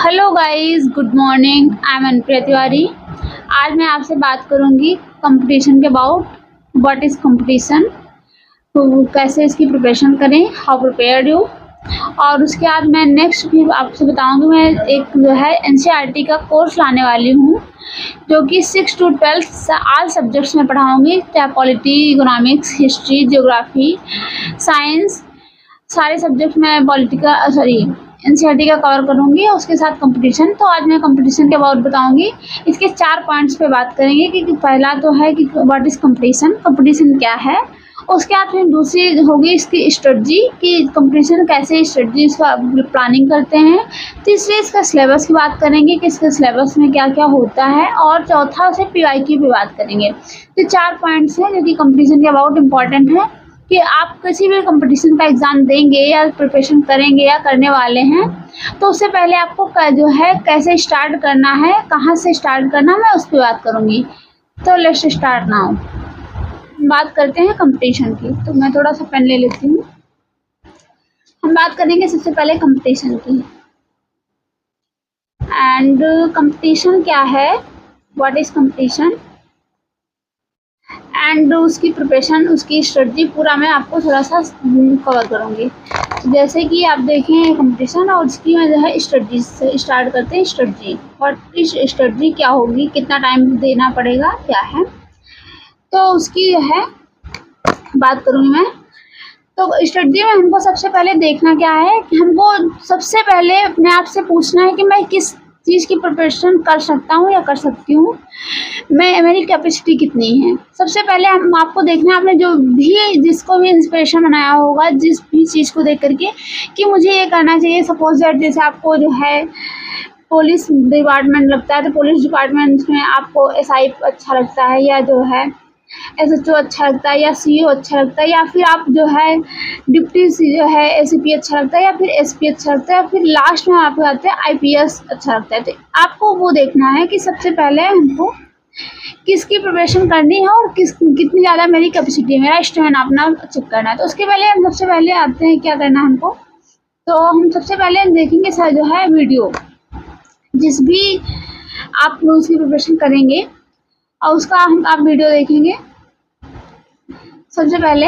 Hello guys, good morning. I am Anupriya Tiwari. आज मैं आपसे बात करूंगी कंपटीशन के अबाउट। व्हाट इज़ कंपटीशन, तो कैसे इसकी प्रिपरेशन करें, हाउ प्रिपेयर्ड यू। और उसके बाद मैं नेक्स्ट भी आपसे बताऊंगी। मैं एक जो है एनसीईआरटी का कोर्स लाने वाली हूँ, जो कि 6 to 12 ऑल सब्जेक्ट्स में पढ़ाऊँगी, चाहे polity, economics, history, geography, science, सारे सब्जेक्ट में एनसीईआरटी का कवर करूँगी। और उसके साथ कंपटीशन। तो आज मैं कंपटीशन के अबाउट बताऊँगी। इसके 4 पॉइंट्स पे बात करेंगे कि पहला तो है कि व्हाट इज़ कंपटीशन, कंपटीशन क्या है। उसके बाद फिर दूसरी होगी इसकी स्ट्रेटजी, कि कंपटीशन कैसे स्ट्रेटजी इसका प्लानिंग करते हैं। तीसरी इसका सिलेबस की बात करेंगे कि इसके सिलेबस में क्या क्या होता है। और चौथा से पीवाईक्यू की बात करेंगे। तो 4 पॉइंट्स हैं जो कि कंपटीशन के अबाउट इम्पॉर्टेंट है, कि आप किसी भी कंपटीशन का एग्ज़ाम देंगे या प्रिपरेशन करेंगे या करने वाले हैं, तो उससे पहले आपको जो है कैसे स्टार्ट करना है, कहाँ से स्टार्ट करना, मैं उस पर बात करूँगी। तो लेट्स स्टार्ट नाउ। बात करते हैं कंपटीशन की। तो मैं थोड़ा सा पेन ले लेती हूँ। हम बात करेंगे सबसे पहले कंपटीशन की। एंड कंपटीशन क्या है, व्हाट इज़ कंपटीशन, एंड उसकी प्रिपरेशन, उसकी स्ट्रेटजी पूरा मैं आपको थोड़ा सा कवर करूँगी। जैसे कि आप देखें कंपटीशन, और उसकी मैं जो है स्ट्रेटजी से स्टार्ट करते हैं। स्ट्रेटजी, और इस स्ट्रेटजी क्या होगी, कितना टाइम देना पड़ेगा, क्या है, तो उसकी जो है बात करूँगी मैं। तो स्ट्रेटजी में हमको सबसे पहले देखना क्या है, कि हमको सबसे पहले अपने आप से पूछना है कि मैं किस चीज़ की प्रिपरेशन कर सकता हूँ या कर सकती हूँ, मेरी कैपेसिटी कितनी है। सबसे पहले हम आपको देखना है, आपने जो भी जिसको भी इंस्पिरेशन बनाया होगा, जिस भी चीज़ को देख करके, कि मुझे ये करना चाहिए। सपोज दैट जैसे आपको जो है पुलिस डिपार्टमेंट लगता है, तो पुलिस डिपार्टमेंट में आपको एसआई अच्छा लगता है, या जो है एसएचओ अच्छा लगता है, या सीईओ अच्छा लगता है, या फिर आप जो है डिप्टी जो है एसीपी अच्छा लगता है, या फिर एसपी अच्छा लगता है, या फिर लास्ट में आपको आते हैं आईपीएस अच्छा लगता है। तो आपको वो देखना है कि सबसे पहले हमको किसकी प्रिपरेशन करनी है, और कितनी ज़्यादा मेरी कैपेसिटी है, मेरा स्टैमिना अपना चेक करना है। तो उसके पहले हम सबसे पहले आते हैं क्या करना है हमको। तो हम सबसे पहले देखेंगे सर जो है वीडियो, जिस भी आप लोग उसकी प्रिपरेशन करेंगे, और उसका आप वीडियो देखेंगे। सबसे पहले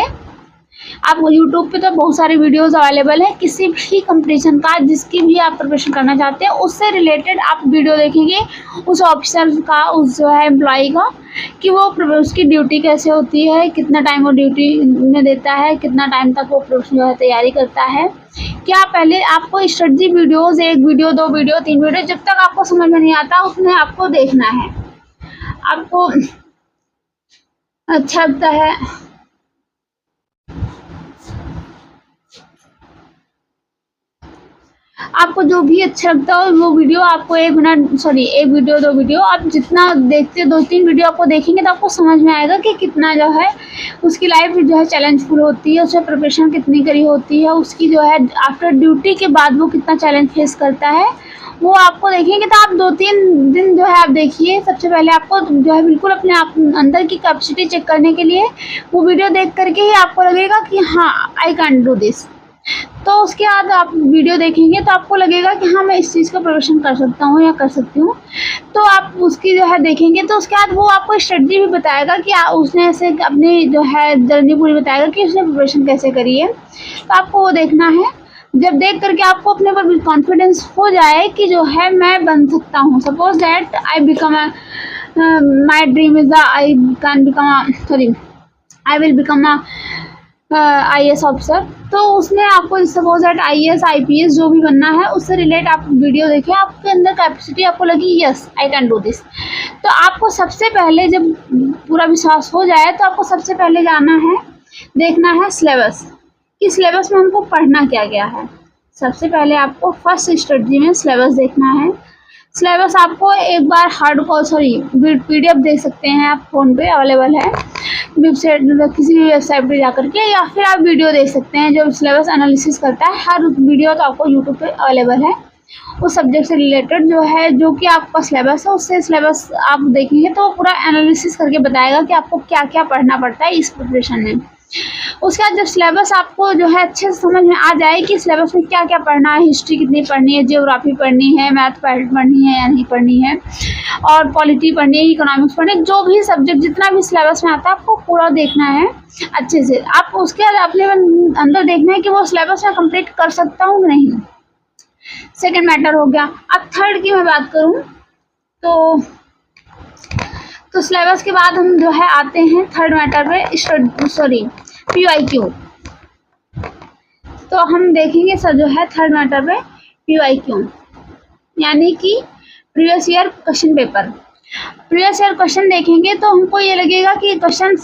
आप यूट्यूब पे तो बहुत सारे वीडियोस अवेलेबल है, किसी भी कंपटीशन का, जिसकी भी आप प्रिपरेशन करना चाहते हैं उससे रिलेटेड आप वीडियो देखेंगे। उस ऑफिसर का, उस जो है एम्प्लॉय का, कि वो उसकी ड्यूटी कैसे होती है, कितना टाइम वो ड्यूटी में देता है, कितना टाइम तक वो जो है तैयारी करता है। क्या पहले आपको strategy videos, 1 video, 2 video, 3 video, जब तक आपको समझ में नहीं आता उसमें आपको देखना है। आपको अच्छा लगता है, आपको जो भी अच्छा लगता हो वो वीडियो आपको 1 वीडियो, 2 वीडियो, आप जितना देखते 2-3 वीडियो आपको देखेंगे तो आपको समझ में आएगा कि कितना जो है उसकी लाइफ जो है चैलेंजफुल होती है, उससे प्रिपरेशन कितनी करी होती है, उसकी जो है आफ्टर ड्यूटी के बाद वो कितना चैलेंज फेस करता है, वो आपको देखेंगे। तो आप 2-3 दिन जो है आप देखिए। सबसे पहले आपको जो है बिल्कुल अपने आप अंदर की कैपेसिटी चेक करने के लिए वो वीडियो देख करके ही आपको लगेगा कि हाँ आई कैन डू दिस। तो उसके बाद आप वीडियो देखेंगे तो आपको लगेगा कि हाँ मैं इस चीज़ का प्रिपरेशन कर सकता हूँ या कर सकती हूँ। तो आप उसकी जो है देखेंगे, तो उसके बाद वो आपको स्ट्रेटजी भी बताएगा कि उसने ऐसे अपनी जो है जर्नी पूरी बताएगा कि उसने प्रिपरेशन कैसे करी है। तो आपको वो देखना है। जब देख करके आपको अपने पर कॉन्फिडेंस हो जाए कि जो है मैं बन सकता हूँ, suppose that I become my dream is I will become IAS officer. तो उसमें आपको सपोज दैट IAS IPS जो भी बनना है उससे रिलेट आप वीडियो देखें, आपके अंदर कैपेसिटी आपको लगी yes I can do this. तो आपको सबसे पहले जब पूरा विश्वास हो जाए तो आपको सबसे पहले जाना है, देखना है सिलेबस, कि सिलेबस में हमको पढ़ना क्या क्या है। सबसे पहले आपको फर्स्ट स्ट्रेटजी में सिलेबस देखना है। सिलेबस आपको एक बार PDF देख सकते हैं, आप फ़ोन पे अवेलेबल है वेबसाइट, किसी भी वेबसाइट पे जाकर के, या फिर आप वीडियो देख सकते हैं जो सिलेबस एनालिसिस करता है। हर वीडियो तो आपको यूट्यूब पे अवेलेबल है उस सब्जेक्ट से रिलेटेड, जो है जो कि आपका सिलेबस है, उससे सिलेबस आप देखेंगे तो पूरा एनालिसिस करके बताएगा कि आपको क्या क्या पढ़ना पड़ता है इस प्रिपरेशन में। उसके बाद जब सिलेबस आपको जो है अच्छे से समझ में आ जाए कि सिलेबस में क्या क्या पढ़ना है, हिस्ट्री कितनी पढ़नी है, ज्योग्राफी पढ़नी है, मैथ पढ़नी है या नहीं पढ़नी है, और पॉलिटी पढ़नी है, इकोनॉमिक्स पढ़नी है, जो भी सब्जेक्ट जितना भी सिलेबस में आता है आपको पूरा देखना है अच्छे से। आप उसके बाद अपने अंदर देखना है कि वो सिलेबस में कंप्लीट कर सकता हूँ कि नहीं। सेकेंड मैटर हो गया। अब थर्ड की मैं बात करूँ तो सिलेबस के बाद हम जो है आते हैं थर्ड मैटर पे, PYQ। तो हम देखेंगे सर जो है थर्ड मैटर पे PYQ, यानी कि previous year question paper. Previous year question देखेंगे तो हमको ये लगेगा कि क्वेश्चन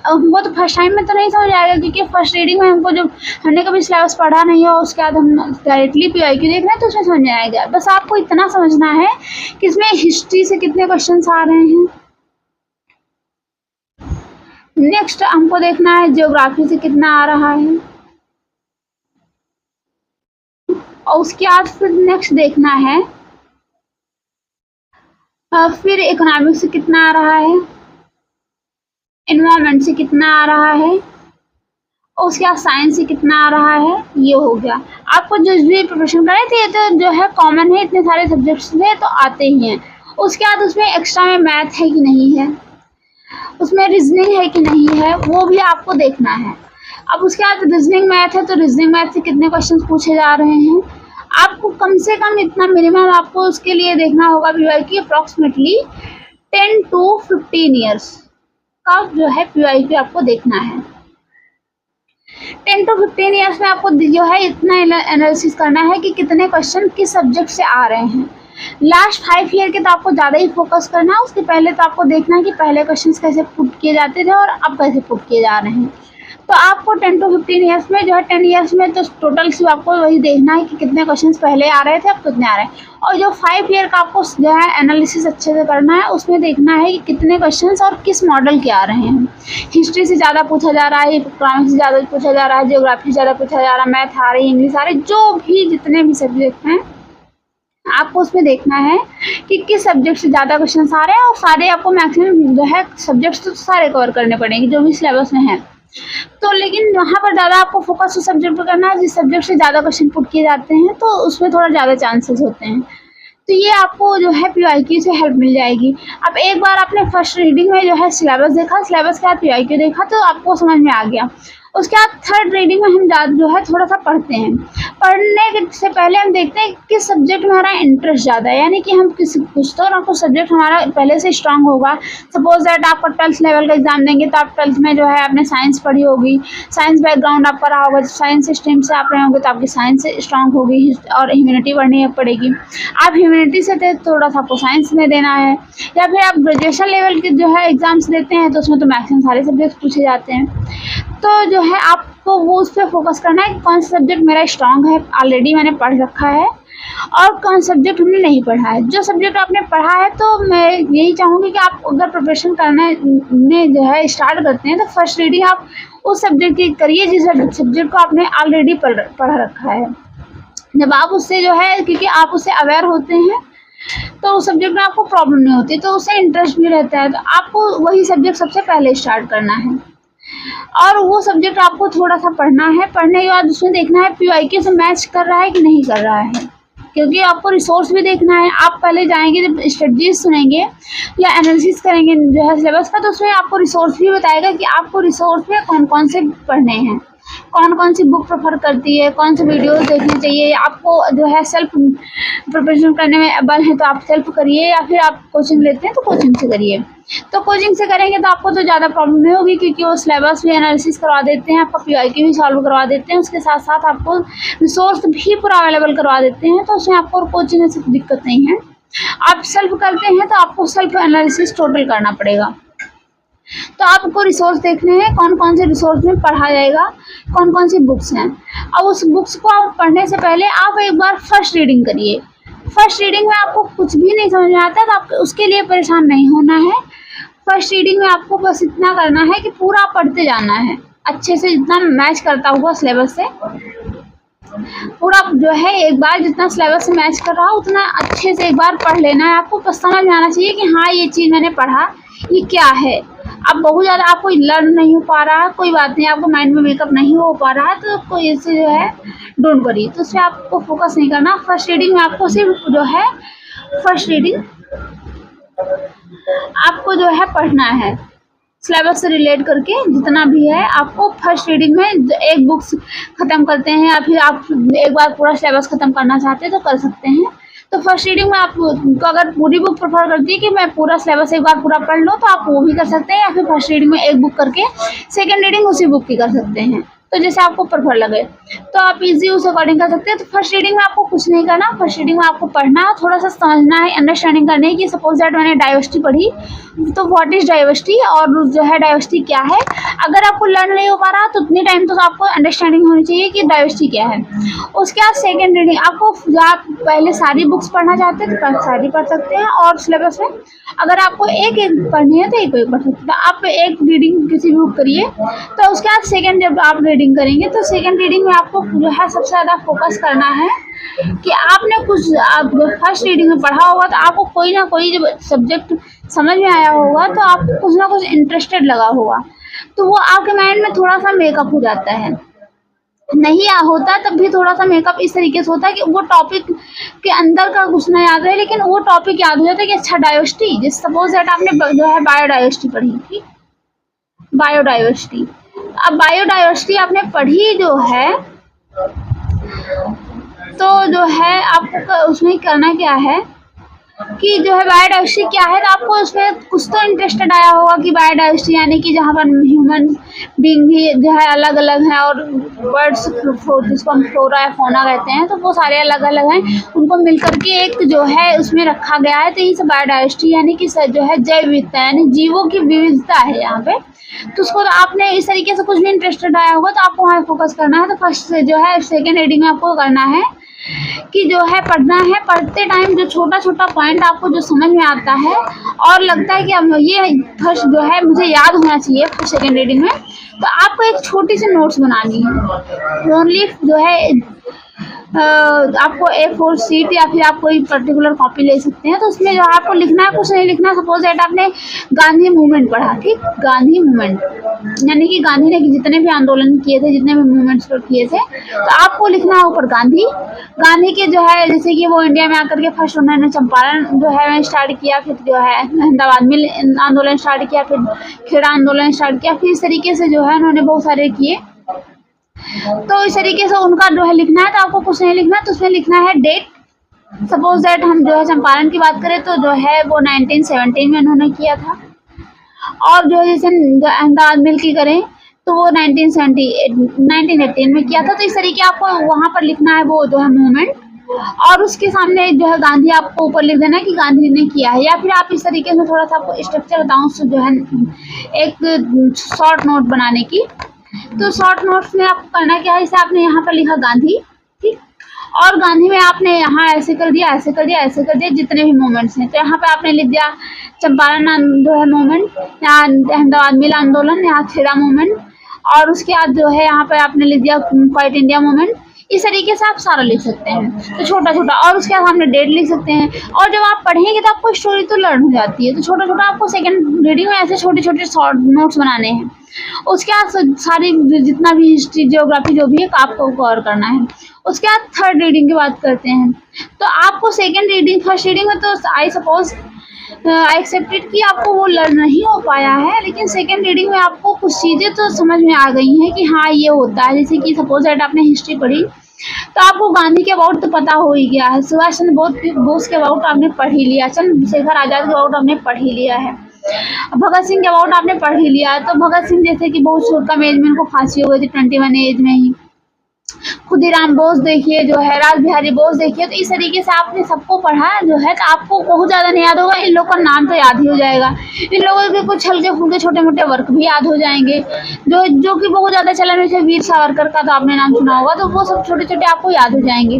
हमको तो फर्स्ट टाइम में तो नहीं समझ आएगा, क्योंकि फर्स्ट रीडिंग में हमको जो हमने कभी सिलेबस पढ़ा नहीं हो, उसके बाद हम डायरेक्टली PYQ देख रहे हैं तो उसमें समझ में आएगा। बस आपको इतना समझना है कि इसमें हिस्ट्री से कितने क्वेश्चन आ रहे हैं। नेक्स्ट हमको देखना है ज्योग्राफी से कितना आ रहा है, और उसके बाद फिर नेक्स्ट देखना है फिर इकोनॉमिक्स से कितना आ रहा है, एनवायरनमेंट से कितना आ रहा है, और उसके बाद साइंस से कितना आ रहा है। ये हो गया। आपको जो भी प्रिपरेशन करे थे तो जो है कॉमन है, इतने सारे सब्जेक्ट्स में तो आते ही हैं। उसके बाद उसमें एक्स्ट्रा में मैथ है कि नहीं है, उसमें रीजनिंग है कि नहीं है, वो भी आपको देखना है। अब उसके बाद रीजनिंग मैथ है तो रीजनिंग मैथ से कितने क्वेश्चन पूछे जा रहे हैं, आपको कम से कम इतना मिनिमम आपको उसके लिए देखना होगा PYQ अप्रॉक्सीमेटली 10 to 15 ईयर्स का जो है PYQ आपको देखना है। 10 to 15 ईयर्स में आपको जो है इतना एनालिसिस करना है कि कितने क्वेश्चन किस सब्जेक्ट से आ रहे हैं। लास्ट 5 ईयर के तो आपको ज़्यादा ही फोकस करना है। उसके पहले तो आपको देखना है कि पहले क्वेश्चंस कैसे पुट किए जाते थे और अब कैसे पुट किए जा रहे हैं। तो आपको 10 to 15 ईयर्स में जो है 10 ईयर्स में तो टोटल सिर्फ आपको वही देखना है कि कितने क्वेश्चंस पहले आ रहे थे, अब कितने आ रहे हैं। और जो 5 ईयर का आपको जो है एनालिसिस अच्छे से करना है, उसमें देखना है कि कितने क्वेश्चंस और किस मॉडल के आ रहे हैं। हिस्ट्री से ज़्यादा पूछा जा रहा है, इकोनॉमिक्स से ज़्यादा पूछा जा रहा है, ज्योग्राफी से ज़्यादा पूछा जा रहा है, मैथ आ रही है, इंग्लिश आ रही है, जो भी जितने भी सब्जेक्ट हैं आपको उसमें देखना है कि किस सब्जेक्ट से ज़्यादा क्वेश्चन आ रहे हैं। और सारे आपको मैक्सिमम जो है सब्जेक्ट्स तो सारे कवर करने पड़ेंगे जो भी सिलेबस में है। तो लेकिन वहाँ पर ज़्यादा आपको फोकस उस सब्जेक्ट पर करना है जिस सब्जेक्ट से ज़्यादा क्वेश्चन पुट किए जाते हैं, तो उसमें थोड़ा ज़्यादा चांसेस होते हैं। तो ये आपको जो है PYQ से हेल्प मिल जाएगी। अब एक बार आपने फर्स्ट रीडिंग में जो है सिलेबस देखा, सिलेबस के बाद PYQ देखा तो आपको समझ में आ गया। उसके बाद थर्ड रीडिंग में हम जो है थोड़ा सा पढ़ते हैं। पढ़ने से पहले हम देखते हैं किस सब्जेक्ट में हमारा इंटरेस्ट ज़्यादा है, यानी कि हम कुछ तो ना कुछ सब्जेक्ट हमारा पहले से स्ट्रांग होगा। सपोज दैट आपका 12th लेवल का एग्जाम देंगे तो आप 12th में जो है आपने साइंस पढ़ी होगी, साइंस बैकग्राउंड आपका रहा होगा, साइंस स्ट्रीम से आप रहे होंगे तो आपकी साइंस स्ट्रांग होगी और ह्यूमैनिटी पढ़नी पड़ेगी। आप ह्यूमैनिटी से थे थोड़ा सा आपको साइंस में देना है, या फिर आप ग्रेजुएशन लेवल के जो है एग्जाम्स देते हैं तो उसमें तो मैक्सिमम सारे सब्जेक्ट पूछे जाते हैं। तो जो है आपको वो उस पर फोकस करना है कि कौन सा सब्जेक्ट मेरा स्ट्रांग है, ऑलरेडी मैंने पढ़ रखा है, और कौन सब्जेक्ट हमने नहीं पढ़ा है। जो सब्जेक्ट आपने पढ़ा है तो मैं यही चाहूँगी कि आप अगर प्रिपरेशन करने में जो है स्टार्ट करते हैं तो फर्स्ट रीडिंग आप उस सब्जेक्ट की करिए जिस सब्जेक्ट को आपने ऑलरेडी पढ़ रखा है। जब आप उससे जो है, क्योंकि आप उससे अवेयर होते हैं तो उस सब्जेक्ट में आपको प्रॉब्लम नहीं होती, तो उससे इंटरेस्ट भी रहता है, तो आपको वही सब्जेक्ट सबसे पहले स्टार्ट करना है। और वो सब्जेक्ट आपको थोड़ा सा पढ़ना है। पढ़ने के बाद उसमें देखना है PYQ से मैच कर रहा है कि नहीं कर रहा है, क्योंकि आपको रिसोर्स भी देखना है। आप पहले जाएंगे जब स्ट्रेटजीज सुनेंगे या एनालिसिस करेंगे जो है सिलेबस का, तो उसमें आपको रिसोर्स भी बताएगा कि आपको रिसोर्स में कौन कौन से पढ़ने हैं, कौन कौन सी बुक प्रेफर करती है, कौन से वीडियोस देखने चाहिए। आपको जो है सेल्फ प्रिपरेशन करने में अबल है तो आप सेल्फ करिए, या फिर आप कोचिंग लेते हैं तो कोचिंग से करिए। तो कोचिंग से करेंगे तो आपको तो ज़्यादा प्रॉब्लम नहीं होगी, क्योंकि वो सिलेबस भी एनालिसिस करवा देते हैं, आपका PYQ भी सॉल्व करवा देते हैं, उसके साथ साथ आपको रिसोर्स भी पूरा अवेलेबल करवा देते हैं। तो उसमें आपको कोचिंग से दिक्कत नहीं है। आप सेल्फ करते हैं तो आपको सेल्फ एनालिसिस टोटल करना पड़ेगा। तो आपको रिसोर्स देखने हैं, कौन कौन से रिसोर्स में पढ़ा जाएगा, कौन कौन सी बुक्स हैं। अब उस बुक्स को आप पढ़ने से पहले आप एक बार फर्स्ट रीडिंग करिए। फर्स्ट रीडिंग में आपको कुछ भी नहीं समझ में आता तो आप उसके लिए परेशान नहीं होना है। फर्स्ट रीडिंग में आपको बस इतना करना है कि पूरा पढ़ते जाना है अच्छे से, जितना मैच करता हुआ सिलेबस से। पूरा जो है एक बार जितना सिलेबस से मैच कर रहा हो उतना अच्छे से एक बार पढ़ लेना है। आपको बस समझ में आना चाहिए कि हाँ ये चीज़ मैंने पढ़ा, ये क्या है। आप बहुत ज़्यादा आपको लर्न नहीं हो पा रहा है, कोई बात नहीं, आपको माइंड में मेकअप नहीं हो पा रहा है, तो कोई इससे जो है डोंट वरी, तो उसमें आपको फोकस नहीं करना। फर्स्ट रीडिंग में आपको सिर्फ जो है फर्स्ट रीडिंग आपको जो है पढ़ना है, सिलेबस से रिलेट करके जितना भी है आपको फर्स्ट रीडिंग में एक बुक्स ख़त्म करते हैं, या फिर आप एक बार पूरा सिलेबस ख़त्म करना चाहते हैं तो कर सकते हैं। तो फर्स्ट रीडिंग में आप तो अगर पूरी बुक प्रेफर करती है कि मैं पूरा सिलेबस एक बार पूरा पढ़ लूँ, तो आप वो भी कर सकते हैं, या फिर फर्स्ट रीडिंग में एक बुक करके सेकेंड रीडिंग उसी बुक की कर सकते हैं, तो जैसे आपको प्रेफर लगे तो आप इजी उस अकॉर्डिंग कर सकते हैं। तो फर्स्ट रीडिंग में आपको कुछ नहीं करना, फर्स्ट रीडिंग में आपको पढ़ना है, थोड़ा सा समझना है, अंडरस्टैंडिंग करनी है कि सपोज दैट मैंने डाइवर्सिटी पढ़ी, तो व्हाट इज डाइवर्सिटी और जो है डाइवर्सिटी क्या है। अगर आपको लर्न नहीं हो पा रहा तो उतनी टाइम तो आपको अंडरस्टैंडिंग होनी चाहिए कि डाइवर्सिटी क्या है। उसके बाद सेकेंड रीडिंग आपको, आप पहले सारी बुक्स पढ़ना चाहते हैं तो सारी पढ़ सकते हैं, और सिलेबस में अगर आपको एक एक पढ़नी है तो एक एक पढ़ सकते हैं। आप एक रीडिंग किसी भी बुक करिए, तो उसके बाद सेकेंड जब आप रीडिंग करेंगे तो सेकेंड रीडिंग में आपको जो है सबसे ज़्यादा फोकस करना है कि आपने कुछ, आप फर्स्ट रीडिंग में पढ़ा होगा तो आपको कोई ना कोई जब सब्जेक्ट समझ में आया होगा तो आपको कुछ ना कुछ इंटरेस्टेड लगा होगा, तो वो आपके माइंड में थोड़ा सा मेकअप हो जाता है। नहीं होता तब भी थोड़ा सा मेकअप इस तरीके से होता है कि वो टॉपिक के अंदर का कुछ ना याद रहे, लेकिन वो टॉपिक याद हो जाता है कि अच्छा डाइवर्सिटी, जिस सपोज दैट आपने जो है बायोडाइवर्सिटी पढ़ी थी, बायोडाइवर्सिटी, अब बायोडाइवर्सिटी आपने पढ़ी जो है, तो जो है आपको उसमें करना क्या है कि जो है बायोडाइवर्सिटी क्या है, तो आपको उसमें कुछ तो इंटरेस्टेड आया होगा कि बायोडाइवर्सिटी यानी कि जहाँ पर ह्यूमन बीइंग भी जो है अलग अलग हैं, और बर्ड्स जिसको हम फ्लोरा या फौना कहते हैं, तो वो सारे अलग अलग हैं, उनको मिलकर के एक जो है उसमें रखा गया है, तो ये सब बायोडाइवर्सिटी यानी कि जो है जैव विविधता यानी जीवों की विविधता है यहाँ पे। तो उसको आपने इस तरीके से कुछ भी इंटरेस्टेड आया होगा तो आपको वहाँ फोकस करना है। तो फर्स्ट जो है सेकेंड रीडिंग में आपको करना है कि जो है पढ़ना है, पढ़ते टाइम जो छोटा छोटा पॉइंट आपको जो समझ में आता है और लगता है कि अब ये फर्स्ट जो है मुझे याद होना चाहिए सेकेंड रीडिंग में, तो आपको एक छोटी सी नोट्स बनानी है। ओनली जो है आपको A4 शीट या फिर आप कोई पर्टिकुलर कॉपी ले सकते हैं, तो उसमें जो आपको लिखना है, कुछ नहीं लिखना। सपोज दैट आपने गांधी मूवमेंट पढ़ा, ठीक, गांधी मूवमेंट यानी कि गांधी ने जितने भी आंदोलन किए थे, जितने भी मूवमेंट्स किए थे, तो आपको लिखना है ऊपर गांधी। गांधी के जो है जैसे कि वो इंडिया में आकर के फर्स्ट उन्होंने चंपारण जो है स्टार्ट किया, फिर जो है अहमदाबाद मिल आंदोलन स्टार्ट किया, फिर खेड़ा आंदोलन स्टार्ट किया, फिर इस तरीके से जो है उन्होंने बहुत सारे किए। तो इस तरीके से उनका जो है लिखना है, तो आपको कुछ नहीं लिखना, तो उसमें लिखना है डेट। सपोज दैट हम जो है चंपारण की बात करें तो जो है वो 1917 में उन्होंने किया था, और जो है जैसे अहमदाबाद मिल की करें तो वो 1918 में किया था। तो इस तरीके आपको वहाँ पर लिखना है वो जो है मूवमेंट, और उसके सामने जो है गांधी आपको ऊपर लिख देना कि गांधी ने किया है। या फिर आप इस तरीके से थोड़ा सा आपको स्ट्रक्चर बताऊँ जो है एक शॉर्ट नोट बनाने की, तो शॉर्ट नोट्स में आपको करना क्या है, जैसे आपने यहाँ पर लिखा गांधी, ठीक, और गांधी में आपने यहाँ ऐसे कर दिया, ऐसे कर दिया, ऐसे कर दिया, जितने भी मूवमेंट्स हैं, तो यहाँ पे आपने लिख दिया चंपारण जो है मूवमेंट, यहाँ अहमदाबाद मिल आंदोलन, यहाँ खेड़ा मूवमेंट, और उसके बाद जो है यहाँ पे आपने लिख दिया क्वाइट इंडिया मूवमेंट। इस तरीके से आप सारा लिख सकते हैं, तो छोटा छोटा, और उसके बाद हमने डेट लिख सकते हैं। और जब आप पढ़ेंगे तो आपको स्टोरी तो लर्न हो जाती है, तो छोटा छोटा आपको सेकंड रीडिंग में ऐसे छोटे छोटे शॉर्ट नोट्स बनाने हैं। उसके बाद सारी जितना भी हिस्ट्री जियोग्राफी जो भी है आपको कवर करना है। उसके बाद थर्ड रीडिंग की बात करते हैं, तो आपको सेकेंड रीडिंग, फर्स्ट रीडिंग में तो आई सपोज आई एक्सेप्टेड कि आपको वो लर्न नहीं हो पाया है, लेकिन सेकेंड रीडिंग में आपको कुछ चीज़ें तो समझ में आ गई हैं कि हाँ ये होता है। जैसे कि सपोज दैट आपने हिस्ट्री पढ़ी तो आपको गांधी के अबाउट तो पता हो ही गया है, सुभाष चंद्र बोस के अबाउट आपने पढ़ ही लिया, चंद्रशेखर आजाद के अबाउट आपने पढ़ ही लिया है, भगत सिंह के अबाउट आपने पढ़ ही लिया है। तो भगत सिंह जैसे कि बहुत कम एज में उनको फांसी हो गई थी, 21 एज में ही। खुदीराम बोस देखिए, जो है राज बिहारी बोस देखिए, तो इस तरीके से आपने सबको पढ़ा जो है, तो आपको बहुत ज़्यादा नहीं याद होगा, इन लोगों का नाम तो याद ही हो जाएगा। इन लोगों के कुछ हल्के फुल्के छोटे मोटे वर्क भी याद हो जाएंगे, जो कि बहुत ज़्यादा चलन में से वीर सावरकर का तो आपने नाम सुना होगा, तो वो सब छोटे छोटे आपको याद हो जाएंगे।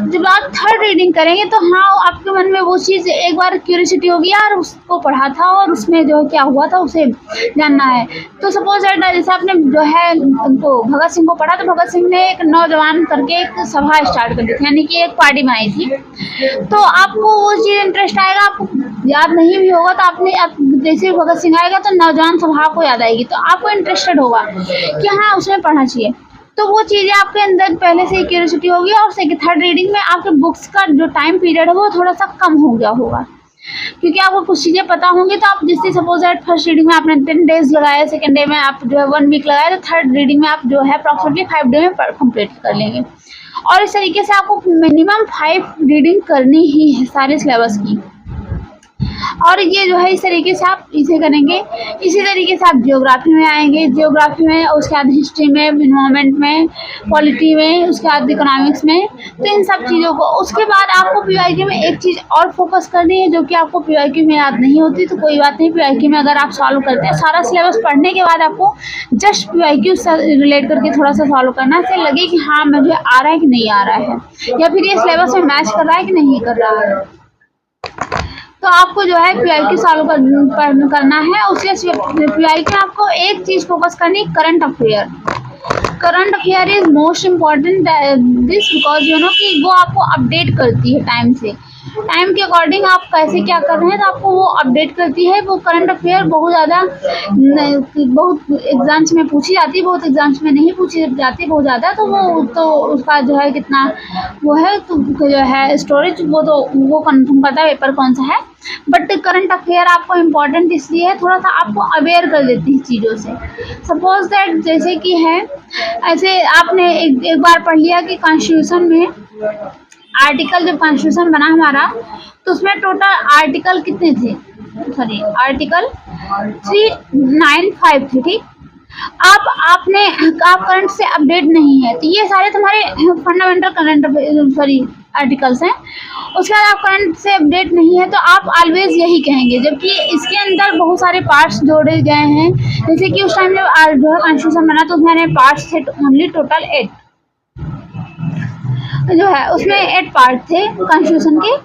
जब आप थर्ड रीडिंग करेंगे तो हाँ आपके मन में वो चीज़ एक बार क्यूरियोसिटी होगी, यार उसको पढ़ा था और उसमें जो क्या हुआ था उसे जानना है। तो सपोज जैसे आपने जो है उनको भगत सिंह को पढ़ा, तो भगत सिंह ने एक नौजवान करके एक सभा स्टार्ट कर दी थी, यानी कि एक पार्टी बनाई थी। तो आपको वो चीज़ इंटरेस्ट आएगा, आपको याद नहीं भी होगा तो आपने जैसे भगत सिंह आएगा तो नौजवान स्वभाव को याद आएगी, तो आपको इंटरेस्टेड होगा कि हाँ उसमें पढ़ना चाहिए। तो वो चीज़ें आपके अंदर पहले से ही क्यूरियोसिटी होगी, और सेकंड थर्ड रीडिंग में आपके बुक्स का जो टाइम पीरियड है वो थोड़ा सा कम हो गया होगा, क्योंकि आपको कुछ चीज़ें पता होंगी। तो आप जैसे सपोज दैट फर्स्ट रीडिंग में आपने 10 डेज लगाया, सेकंड डे में आप जो है 1 वीक लगाया, तो थर्ड रीडिंग में आप जो है अप्रॉक्सीमेटली 5 डे में कंप्लीट कर लेंगे। और इस तरीके से आपको मिनिमम 5 रीडिंग करनी ही है सारे सिलेबस की। और ये जो है इस तरीके से आप इसे करेंगे। इसी तरीके से आप जियोग्राफी में आएंगे, जियोग्राफी में, उसके बाद हिस्ट्री में, इन्वायरमेंट में, पॉलिटी में, उसके बाद इकोनॉमिक्स में, तो इन सब चीज़ों को। उसके बाद आपको पीवाईक्यू में एक चीज़ और फोकस करनी है, जो कि आपको पीवाईक्यू में याद नहीं होती, तो कोई बात नहीं, पीवाईक्यू में अगर आप सॉल्व करते हैं सारा सिलेबस पढ़ने के बाद आपको जस्ट पीवाईक्यू से रिलेट करके थोड़ा सा सॉल्व करना है, इससे लगे कि हाँ मुझे आ रहा है कि नहीं आ रहा है, या फिर ये सिलेबस में मैच कर रहा है कि नहीं कर रहा है। तो आपको जो है पीवाईक्यू सॉल्व करना है। उसके पीवाईक्यू आपको एक चीज़ फोकस करनी है, current affair. Current affair is most important this because you know कि वो आपको अपडेट करती है टाइम से, टाइम के अकॉर्डिंग आप कैसे क्या कर रहे हैं तो आपको वो अपडेट करती है। वो करंट अफेयर बहुत ज़्यादा बहुत एग्जाम्स में पूछी जाती है, बहुत एग्जाम्स में नहीं पूछी जाती बहुत ज़्यादा, तो वो तो उसका जो है कितना वो है तो जो है स्टोरेज वो कन्फर्म करता है पेपर कौन सा है। बट करंट अफेयर आपको इम्पोर्टेंट इसलिए है, थोड़ा सा आपको अवेयर कर देती है चीज़ों से। सपोज दैट जैसे कि है, ऐसे आपने एक बार पढ़ लिया कि कॉन्स्टिट्यूशन में आर्टिकल, जब कॉन्स्टिट्यूशन बना हमारा तो उसमें टोटल आर्टिकल कितने थे, सॉरी आर्टिकल 395 थे, ठीक। आप करंट से अपडेट नहीं है, तो ये सारे तुम्हारे फंडामेंटल करंट आर्टिकल्स हैं। उसके बाद आप करंट से अपडेट नहीं है तो आप ऑलवेज यही कहेंगे, जबकि इसके अंदर बहुत सारे पार्ट्स जोड़े गए हैं। जैसे कि उस टाइम जब जो है कॉन्स्टिट्यूशन बना तो उसमें पार्ट्स थे ओनली टोटल 8 जो है, उसमें 8 पार्ट थे कॉन्स्टिट्यूशन के।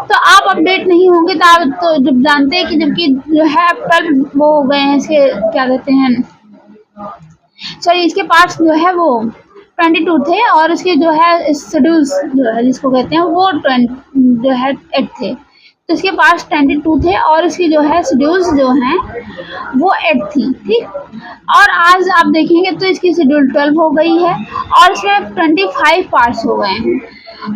तो आप अपडेट नहीं होंगे तो आप तो जब जानते हैं कि जबकि जो है 12 वो हो गए हैं, इसके क्या कहते हैं, सॉरी इसके पार्ट्स जो है वो 22 थे, और इसके जो है शेड्यूल्स जो है जिसको कहते हैं वो 20 जो है 8 थे। तो इसके पास 22 थे और इसकी जो है शेड्यूल्स जो हैं वो 8 थी, ठीक। और आज आप देखेंगे तो इसकी शेड्यूल 12 हो गई है और इसमें 25 पार्ट्स हो गए हैं।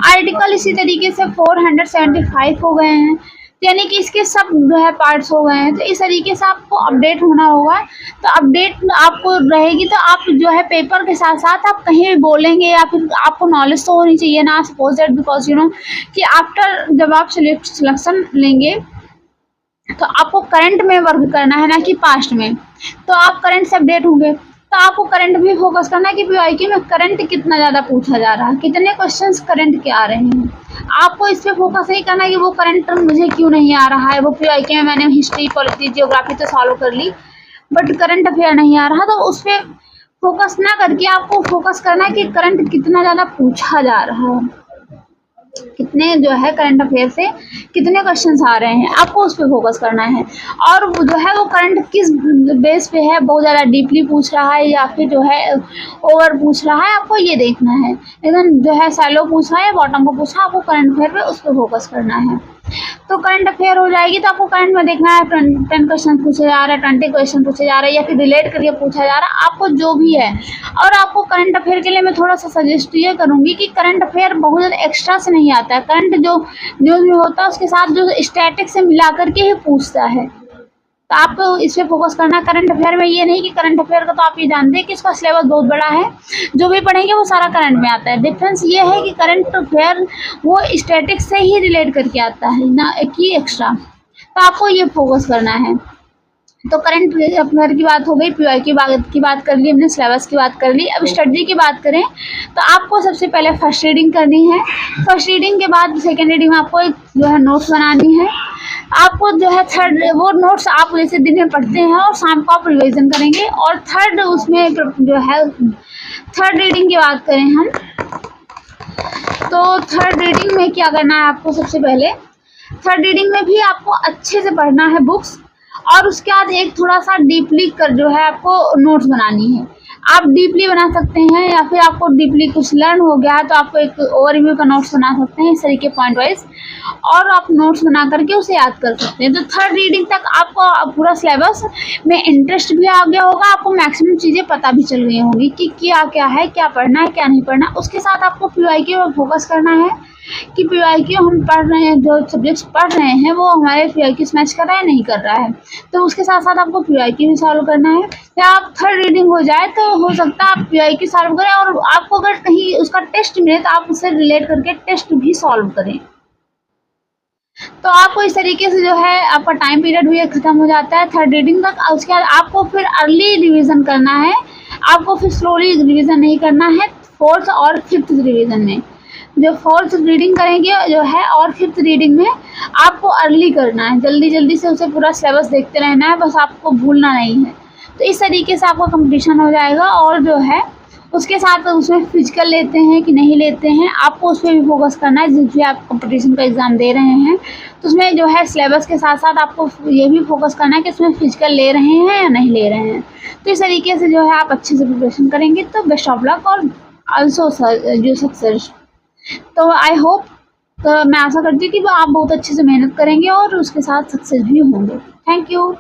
आर्टिकल इसी तरीके से 475 हो गए हैं, यानी कि इसके सब जो है पार्ट्स हो गए हैं। तो इस तरीके से आपको अपडेट होना होगा। तो अपडेट आपको रहेगी तो आप जो है पेपर के साथ साथ आप कहीं भी बोलेंगे या फिर आपको नॉलेज तो होनी चाहिए ना। Suppose that because you know कि आफ्टर जब आप सिलेक्शन लेंगे तो आपको करंट में वर्क करना है ना कि पास्ट में, तो आप करंट से अपडेट होंगे। तो आपको करंट भी फोकस करना है कि पीवाईक्यू में करंट कितना ज़्यादा पूछा जा रहा है, कितने क्वेश्चंस करंट के आ रहे हैं। आपको इस पे फोकस नहीं करना कि वो करंट मुझे क्यों नहीं आ रहा है। वो पीवाईक्यू में मैंने हिस्ट्री, पॉलिटी, जियोग्राफी तो सॉल्व कर ली बट करंट अफेयर नहीं आ रहा, तो उस पर फोकस ना करके आपको फोकस करना है कि करंट कितना ज़्यादा पूछा जा रहा है, कितने जो है करंट अफेयर से कितने क्वेश्चंस आ रहे हैं, आपको उस पर फोकस करना है। और वो जो है वो करंट किस बेस पे है, बहुत ज़्यादा डीपली पूछ रहा है या फिर जो है ओवर पूछ रहा है, आपको ये देखना है। एकदम जो है सैलो पूछ रहा है या बॉटम को पूछ रहा है, आपको करंट अफेयर पे उस पर फोकस करना है। तो करंट अफेयर हो जाएगी तो आपको करंट में देखना है 10 क्वेश्चन पूछे जा रहे हैं, 20 क्वेश्चन पूछे जा रहे हैं या फिर रिलेट करके पूछा जा रहा है, आपको जो भी है। और आपको करंट अफेयर के लिए मैं थोड़ा सा सजेस्ट ये करूँगी कि करंट अफेयर बहुत ज़्यादा एक्स्ट्रा से नहीं आता है। करंट जो न्यूज़ में होता है उसके साथ जो स्टैटिक से मिला करके ही पूछता है, तो आपको इस पर फोकस करना है। करंट अफेयर में ये नहीं कि करंट अफेयर का तो आप ये जानते हैं कि इसका सिलेबस बहुत बड़ा है, जो भी पढ़ेंगे वो सारा करंट में आता है। डिफरेंस ये है कि करंट अफेयर वो स्टैटिक से ही रिलेट करके आता है ना कि एक्स्ट्रा, तो आपको ये फोकस करना है। तो करंट अफेयर की बात हो गई, पीवाईक्यू की बात कर ली हमने, सिलेबस की बात कर ली। अब स्टडी की बात करें तो आपको सबसे पहले फर्स्ट रीडिंग करनी है। फर्स्ट रीडिंग के बाद सेकेंड रीडिंग में आपको जो है नोट्स बनानी है। आपको जो है थर्ड वो नोट्स आप जैसे दिन में पढ़ते हैं और शाम को आप रिवीजन करेंगे। और थर्ड उसमें जो है थर्ड रीडिंग की बात करें हम तो थर्ड रीडिंग में क्या करना है आपको, सबसे पहले थर्ड रीडिंग में भी आपको अच्छे से पढ़ना है बुक्स, और उसके बाद एक थोड़ा सा डीपली कर जो है आपको नोट्स बनानी है। आप डीपली बना सकते हैं, या फिर आपको डीपली कुछ लर्न हो गया है तो आपको एक ओवरव्यू का नोट्स बना सकते हैं इस तरीके पॉइंट वाइज, और आप नोट्स बना करके उसे याद कर सकते हैं। तो थर्ड रीडिंग तक आपको पूरा सिलेबस में इंटरेस्ट भी आ गया होगा, आपको मैक्सिमम चीज़ें पता भी चल गई होंगी कि क्या है, क्या पढ़ना है, क्या नहीं पढ़ना। उसके साथ आपको पीवाईक्यू पर फोकस करना है कि पीवाईक्यू हम पढ़ रहे हैं, जो सब्जेक्ट्स पढ़ रहे हैं वो हमारे पीवाईक्यू मैच कर रहा है नहीं कर रहा है, तो उसके साथ साथ आपको पीवाईक्यू भी सॉल्व करना है। या आप थर्ड रीडिंग हो जाए तो हो सकता है आप पीवाईक्यू सॉल्व करें, और आपको अगर कहीं उसका टेस्ट मिले तो आप उससे रिलेट करके टेस्ट भी सॉल्व करें। तो आपको इस तरीके से जो है आपका टाइम पीरियड भी खत्म हो जाता है थर्ड रीडिंग तक। उसके बाद आपको फिर अर्ली रिवीजन करना है, आपको फिर स्लोली रिवीजन नहीं करना है फोर्थ और फिफ्थ रिवीजन में। जो फोर्थ रीडिंग करेंगे जो है और फिफ्थ रीडिंग में आपको अर्ली करना है, जल्दी जल्दी से उसे पूरा सिलेबस देखते रहना है, बस आपको भूलना नहीं है। तो इस तरीके से आपका कंप्लीशन हो जाएगा। और जो है उसके साथ उसमें फिजिकल लेते हैं कि नहीं लेते हैं, आपको उस पर भी फोकस करना है। जिस भी आप कंपटीशन का एग्ज़ाम दे रहे हैं तो उसमें जो है सिलेबस के साथ साथ आपको ये भी फोकस करना है कि उसमें फिजिकल ले रहे हैं या नहीं ले रहे हैं। तो इस तरीके से जो है आप अच्छे से प्रिपरेशन करेंगे तो बेस्ट ऑफ लक और आल्सो जो सक्सेस। तो आई होप, तो मैं आशा करती हूँ कि आप बहुत अच्छे से मेहनत करेंगे और उसके साथ सक्सेस भी होंगे। Thank you.